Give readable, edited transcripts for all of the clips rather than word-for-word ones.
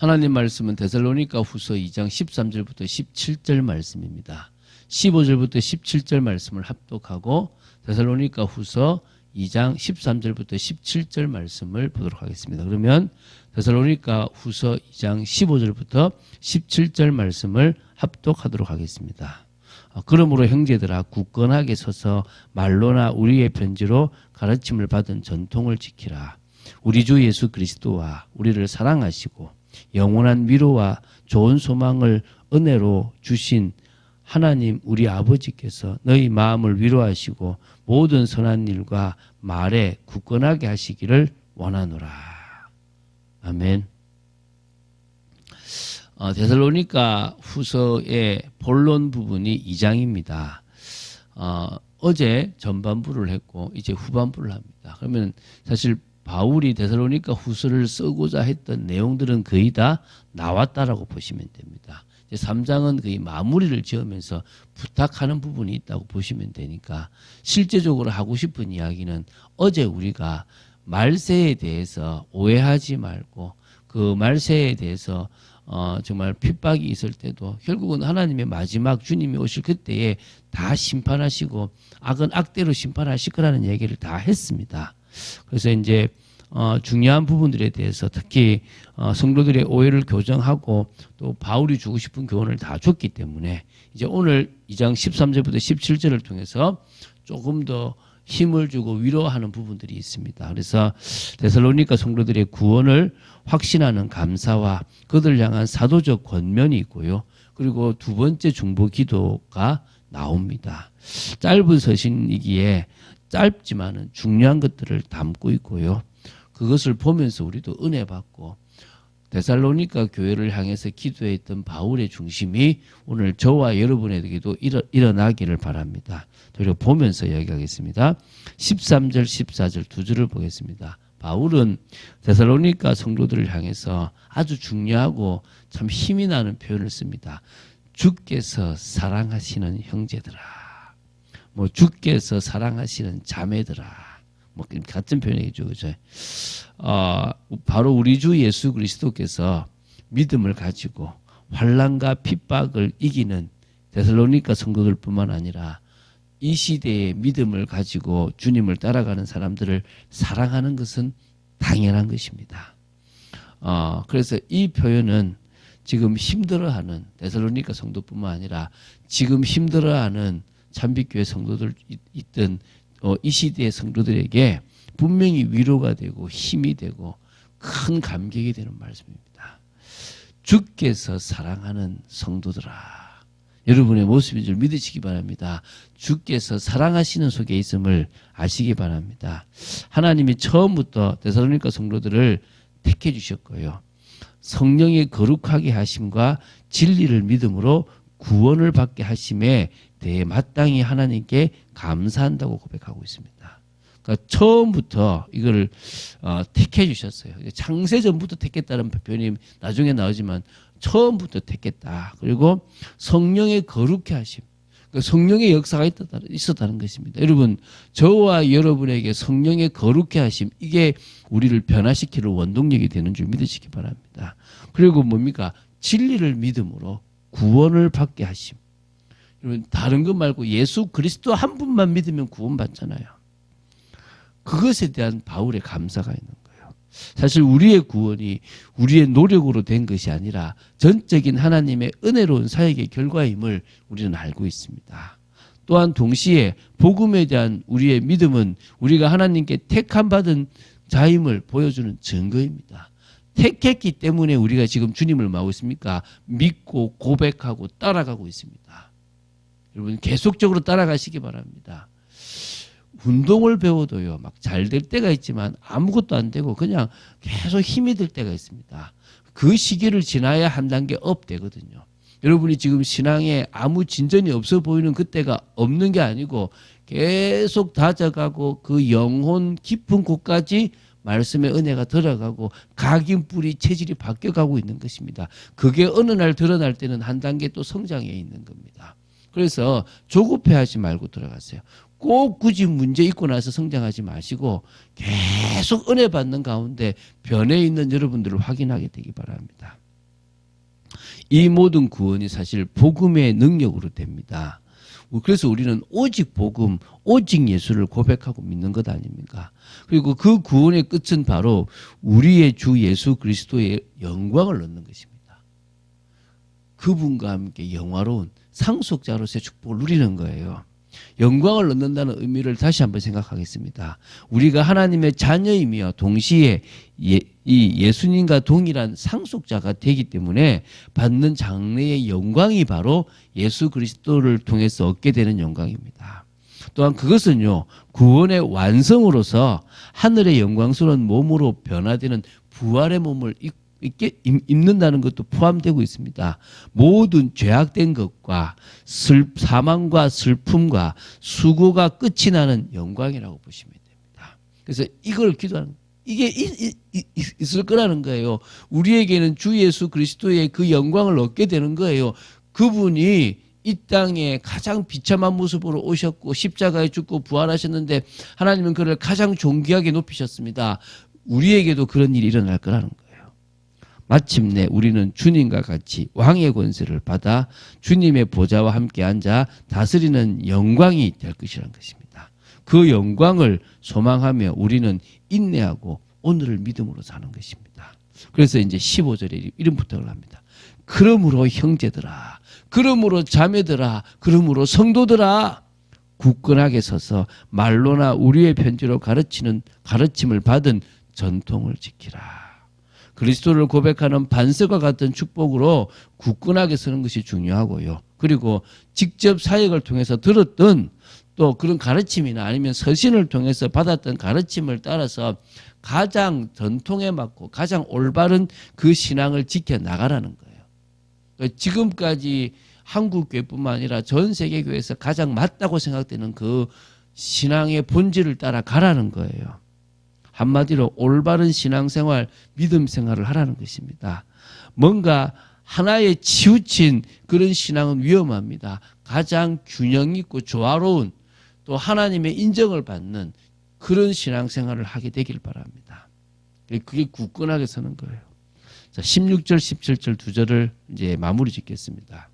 하나님 말씀은 데살로니가 후서 2장 13절부터 17절 말씀입니다. 15절부터 17절 말씀을 합독하고 데살로니가 후서 2장 13절부터 17절 말씀을 보도록 하겠습니다. 그러면 데살로니가 후서 2장 15절부터 17절 말씀을 합독하도록 하겠습니다. 그러므로 형제들아 굳건하게 서서 말로나 우리의 편지로 가르침을 받은 전통을 지키라. 우리 주 예수 그리스도와 우리를 사랑하시고 영원한 위로와 좋은 소망을 은혜로 주신 하나님 우리 아버지께서 너희 마음을 위로하시고 모든 선한 일과 말에 굳건하게 하시기를 원하노라. 아멘. 데살로니가 후서의 본론 부분이 2장입니다. 어제 전반부를 했고 이제 후반부를 합니다. 그러면 사실 바울이 데살로니가 후서를 쓰고자 했던 내용들은 거의 다 나왔다라고 보시면 됩니다. 이제 3장은 거의 마무리를 지으면서 부탁하는 부분이 있다고 보시면 되니까 실제적으로 하고 싶은 이야기는 어제 우리가 말세에 대해서 오해하지 말고 그 말세에 대해서 정말 핍박이 있을 때도 결국은 하나님의 마지막 주님이 오실 그때에 다 심판하시고 악은 악대로 심판하실 거라는 얘기를 다 했습니다. 그래서 이제 중요한 부분들에 대해서 특히 성도들의 오해를 교정하고 또 바울이 주고 싶은 교훈을 다 줬기 때문에 이제 오늘 2장 13절부터 17절을 통해서 조금 더 힘을 주고 위로하는 부분들이 있습니다. 그래서 데살로니가 성도들의 구원을 확신하는 감사와 그들을 향한 사도적 권면이 있고요. 그리고 두 번째 중보 기도가 나옵니다. 짧은 서신이기에 짧지만은 중요한 것들을 담고 있고요. 그것을 보면서 우리도 은혜 받고 데살로니가 교회를 향해서 기도했던 바울의 중심이 오늘 저와 여러분에게도 일어나기를 바랍니다. 그리고 보면서 이야기하겠습니다. 13절, 14절 두 줄을 보겠습니다. 바울은 데살로니가 성도들을 향해서 아주 중요하고 참 힘이 나는 표현을 씁니다. 주께서 사랑하시는 형제들아, 주께서 사랑하시는 자매들아, 같은 표현이죠, 그죠? 바로 우리 주 예수 그리스도께서 믿음을 가지고 환난과 핍박을 이기는 데살로니가 성도들뿐만 아니라 이 시대의 믿음을 가지고 주님을 따라가는 사람들을 사랑하는 것은 당연한 것입니다. 그래서 이 표현은 지금 힘들어하는 데살로니가 성도뿐만 아니라 지금 힘들어하는 참빛교회 성도들 있던 이 시대의 성도들에게 분명히 위로가 되고 힘이 되고 큰 감격이 되는 말씀입니다. 주께서 사랑하는 성도들아, 여러분의 모습인 줄 믿으시기 바랍니다. 주께서 사랑하시는 속에 있음을 아시기 바랍니다. 하나님이 처음부터 데살로니가 성도들을 택해 주셨고요. 성령의 거룩하게 하심과 진리를 믿음으로 구원을 받게 하심에 대해 마땅히 하나님께 감사한다고 고백하고 있습니다. 그러니까 처음부터 이거를 택해 주셨어요. 창세전부터 택했다는 표현이 나중에 나오지만 처음부터 택했다. 그리고 성령의 거룩해 하심. 그러니까 성령의 역사가 있었다는 것입니다. 여러분, 저와 여러분에게 성령의 거룩해 하심, 이게 우리를 변화시키는 원동력이 되는 줄 믿으시기 바랍니다. 그리고 뭡니까? 진리를 믿음으로 구원을 받게 하심. 여러분, 다른 것 말고 예수 그리스도 한 분만 믿으면 구원받잖아요. 그것에 대한 바울의 감사가 있는 거예요. 사실 우리의 구원이 우리의 노력으로 된 것이 아니라 전적인 하나님의 은혜로운 사역의 결과임을 우리는 알고 있습니다. 또한 동시에 복음에 대한 우리의 믿음은 우리가 하나님께 택함 받은 자임을 보여주는 증거입니다. 택했기 때문에 우리가 지금 주님을 뭐하고 있습니까? 믿고 고백하고 따라가고 있습니다. 여러분, 계속적으로 따라가시기 바랍니다. 운동을 배워도요, 막 잘 될 때가 있지만 아무것도 안 되고 그냥 계속 힘이 들 때가 있습니다. 그 시기를 지나야 한 단계 업 되거든요. 여러분이 지금 신앙에 아무 진전이 없어 보이는 그때가 없는 게 아니고 계속 다져가고 그 영혼 깊은 곳까지 말씀의 은혜가 들어가고 각인 뿌리 체질이 바뀌어가고 있는 것입니다. 그게 어느 날 드러날 때는 한 단계 또 성장해 있는 겁니다. 그래서 조급해하지 말고 들어가세요. 꼭 굳이 문제 있고 나서 성장하지 마시고 계속 은혜 받는 가운데 변해 있는 여러분들을 확인하게 되기 바랍니다. 이 모든 구원이 사실 복음의 능력으로 됩니다. 그래서 우리는 오직 복음, 오직 예수를 고백하고 믿는 것 아닙니까? 그리고 그 구원의 끝은 바로 우리의 주 예수 그리스도의 영광을 얻는 것입니다. 그분과 함께 영화로운 상속자로서의 축복을 누리는 거예요. 영광을 얻는다는 의미를 다시 한번 생각하겠습니다. 우리가 하나님의 자녀이며 동시에 이 예수님과 동일한 상속자가 되기 때문에 받는 장래의 영광이 바로 예수 그리스도를 통해서 얻게 되는 영광입니다. 또한 그것은요, 구원의 완성으로서 하늘의 영광스러운 몸으로 변화되는 부활의 몸을 입는다는 것도 포함되고 있습니다. 모든 죄악된 것과 사망과 슬픔과 수고가 끝이 나는 영광이라고 보시면 됩니다. 그래서 이걸 기도하는, 이게 있을 거라는 거예요. 우리에게는 주 예수 그리스도의 그 영광을 얻게 되는 거예요. 그분이 이 땅에 가장 비참한 모습으로 오셨고 십자가에 죽고 부활하셨는데 하나님은 그를 가장 존귀하게 높이셨습니다. 우리에게도 그런 일이 일어날 거라는 거예요. 마침내 우리는 주님과 같이 왕의 권세를 받아 주님의 보좌와 함께 앉아 다스리는 영광이 될 것이라는 것입니다. 그 영광을 소망하며 우리는 인내하고 오늘을 믿음으로 사는 것입니다. 그래서 이제 15절에 이런 부탁을 합니다. 그러므로 형제들아, 그러므로 자매들아, 그러므로 성도들아, 굳건하게 서서 말로나 우리의 편지로 가르침을 받은 전통을 지키라. 그리스도를 고백하는 반석과 같은 축복으로 굳건하게 서는 것이 중요하고요. 그리고 직접 사역을 통해서 들었던 또 그런 가르침이나 아니면 서신을 통해서 받았던 가르침을 따라서 가장 전통에 맞고 가장 올바른 그 신앙을 지켜나가라는 거예요. 지금까지 한국교회뿐만 아니라 전 세계교회에서 가장 맞다고 생각되는 그 신앙의 본질을 따라가라는 거예요. 한마디로 올바른 신앙생활, 믿음생활을 하라는 것입니다. 뭔가 하나에 치우친 그런 신앙은 위험합니다. 가장 균형 있고 조화로운 또 하나님의 인정을 받는 그런 신앙생활을 하게 되길 바랍니다. 그게 굳건하게 서는 거예요. 자, 16절, 17절 두 절을 이제 마무리 짓겠습니다.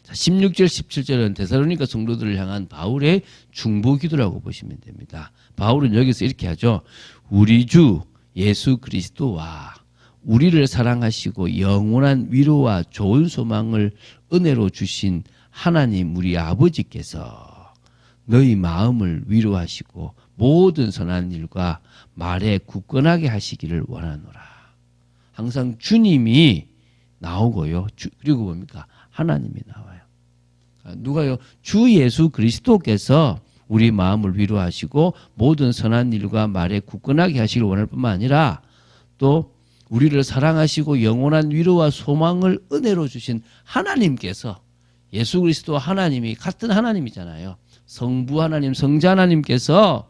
자, 16절, 17절은 데살로니가 성도들을 향한 바울의 중보 기도라고 보시면 됩니다. 바울은 여기서 이렇게 하죠. 우리 주 예수 그리스도와 우리를 사랑하시고 영원한 위로와 좋은 소망을 은혜로 주신 하나님 우리 아버지께서 너희 마음을 위로하시고 모든 선한 일과 말에 굳건하게 하시기를 원하노라. 항상 주님이 나오고요. 그리고 뭡니까? 하나님이 나와요. 누가요? 주 예수 그리스도께서 우리 마음을 위로하시고 모든 선한 일과 말에 굳건하게 하시길 원할 뿐만 아니라 또 우리를 사랑하시고 영원한 위로와 소망을 은혜로 주신 하나님께서 예수 그리스도와 하나님이 같은 하나님이잖아요. 성부 하나님, 성자 하나님께서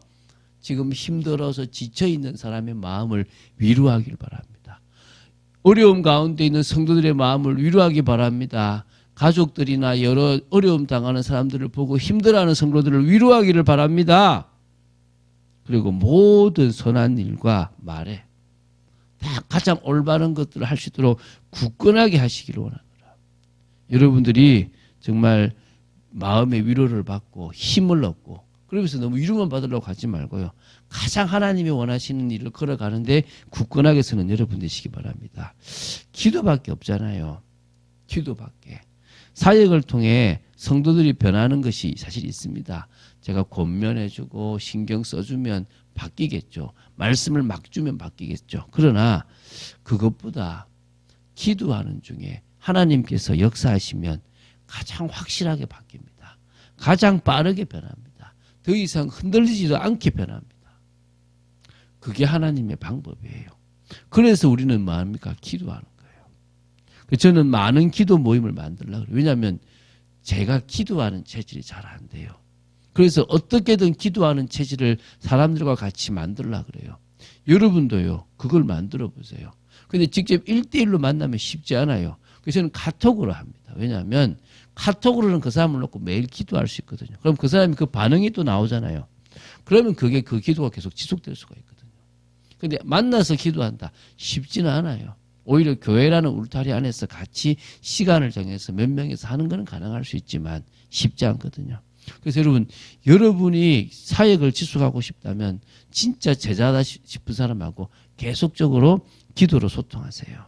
지금 힘들어서 지쳐있는 사람의 마음을 위로하길 바랍니다. 어려움 가운데 있는 성도들의 마음을 위로하기 바랍니다. 가족들이나 여러 어려움 당하는 사람들을 보고 힘들어하는 성도들을 위로하기를 바랍니다. 그리고 모든 선한 일과 말에 다 가장 올바른 것들을 할 수 있도록 굳건하게 하시기를 원합니다. 여러분들이 정말 마음의 위로를 받고 힘을 얻고 그러면서 너무 위로만 받으려고 하지 말고요. 가장 하나님이 원하시는 일을 걸어가는데 굳건하게 서는 여러분 되시기 바랍니다. 기도밖에 없잖아요. 기도밖에. 사역을 통해 성도들이 변하는 것이 사실 있습니다. 제가 권면해주고 신경 써주면 바뀌겠죠. 말씀을 막 주면 바뀌겠죠. 그러나 그것보다 기도하는 중에 하나님께서 역사하시면 가장 확실하게 바뀝니다. 가장 빠르게 변합니다. 더 이상 흔들리지도 않게 변합니다. 그게 하나님의 방법이에요. 그래서 우리는 뭐합니까? 기도하는 거예요. 저는 많은 기도 모임을 만들려고 그래요. 왜냐하면 제가 기도하는 체질이 잘 안 돼요. 그래서 어떻게든 기도하는 체질을 사람들과 같이 만들려고 그래요. 여러분도요. 그걸 만들어 보세요. 근데 직접 1대1로 만나면 쉽지 않아요. 그래서 저는 카톡으로 합니다. 왜냐하면 카톡으로는 그 사람을 놓고 매일 기도할 수 있거든요. 그럼 그 사람이 그 반응이 또 나오잖아요. 그러면 그게 그 기도가 계속 지속될 수가 있거든요. 근데 만나서 기도한다. 쉽지는 않아요. 오히려 교회라는 울타리 안에서 같이 시간을 정해서 몇 명이서 하는 것은 가능할 수 있지만 쉽지 않거든요. 그래서 여러분이 사역을 지속하고 싶다면 진짜 제자다 싶은 사람하고 계속적으로 기도로 소통하세요.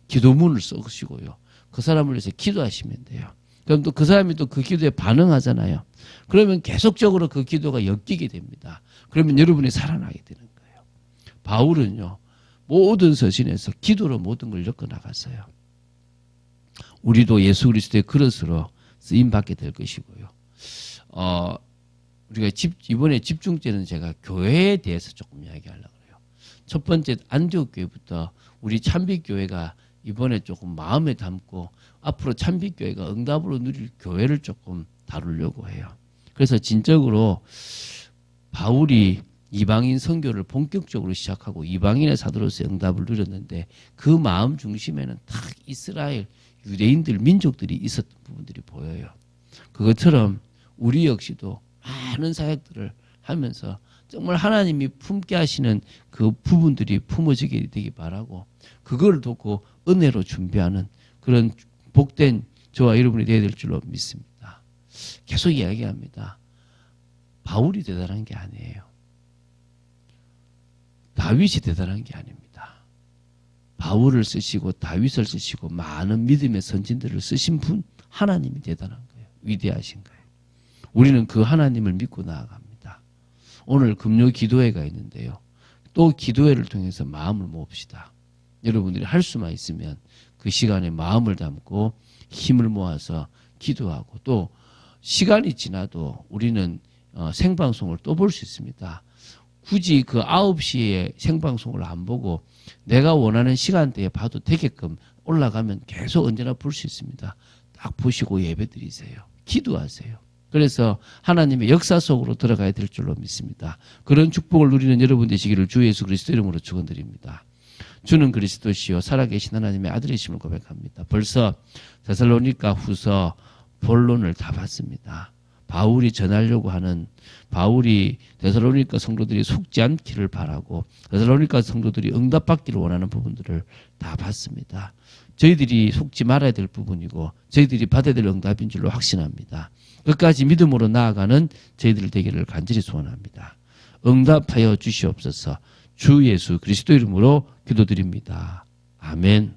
기도문을 써주시고요. 그 사람을 위해서 기도하시면 돼요. 그럼 또 그 사람이 또 그 기도에 반응하잖아요. 그러면 계속적으로 그 기도가 엮이게 됩니다. 그러면 여러분이 살아나게 되는 거예요. 바울은요, 모든 서신에서 기도로 모든 걸 엮어 나갔어요. 우리도 예수 그리스도의 그릇으로 쓰임 받게 될 것이고요. 우리가 이번에 집중제는 제가 교회에 대해서 조금 이야기하려고 해요. 첫 번째 안디옥 교회부터 우리 찬빛교회가 이번에 조금 마음에 담고 앞으로 찬빛교회가 응답으로 누릴 교회를 조금 다루려고 해요. 그래서 진적으로 바울이 이방인 선교를 본격적으로 시작하고 이방인의 사도로서 응답을 누렸는데 그 마음 중심에는 딱 이스라엘 유대인들 민족들이 있었던 부분들이 보여요. 그것처럼 우리 역시도 많은 사역들을 하면서 정말 하나님이 품게 하시는 그 부분들이 품어지게 되기 바라고 그걸 돕고 은혜로 준비하는 그런 복된 저와 여러분이 되어야 될 줄로 믿습니다. 계속 이야기합니다. 바울이 대단한 게 아니에요. 다윗이 대단한 게 아닙니다. 바울을 쓰시고 다윗을 쓰시고 많은 믿음의 선진들을 쓰신 분 하나님이 대단한 거예요. 위대하신 거예요. 우리는 그 하나님을 믿고 나아갑니다. 오늘 금요 기도회가 있는데요. 또 기도회를 통해서 마음을 모읍시다. 여러분들이 할 수만 있으면 그 시간에 마음을 담고 힘을 모아서 기도하고 또 시간이 지나도 우리는 생방송을 또 볼 수 있습니다. 굳이 그 9시에 생방송을 안 보고 내가 원하는 시간대에 봐도 되게끔 올라가면 계속 언제나 볼 수 있습니다. 딱 보시고 예배 드리세요. 기도하세요. 그래서 하나님의 역사 속으로 들어가야 될 줄로 믿습니다. 그런 축복을 누리는 여러분 되시기를 주 예수 그리스도 이름으로 축원드립니다. 주는 그리스도시요 살아계신 하나님의 아들이심을 고백합니다. 벌써 데살로니가 후서 본론을 다 봤습니다. 바울이 전하려고 하는 바울이 데살로니가 성도들이 속지 않기를 바라고 데살로니가 성도들이 응답받기를 원하는 부분들을 다 봤습니다. 저희들이 속지 말아야 될 부분이고 저희들이 받아야 될 응답인 줄로 확신합니다. 끝까지 믿음으로 나아가는 저희들 되기를 간절히 소원합니다. 응답하여 주시옵소서. 주 예수 그리스도 이름으로 기도드립니다. 아멘.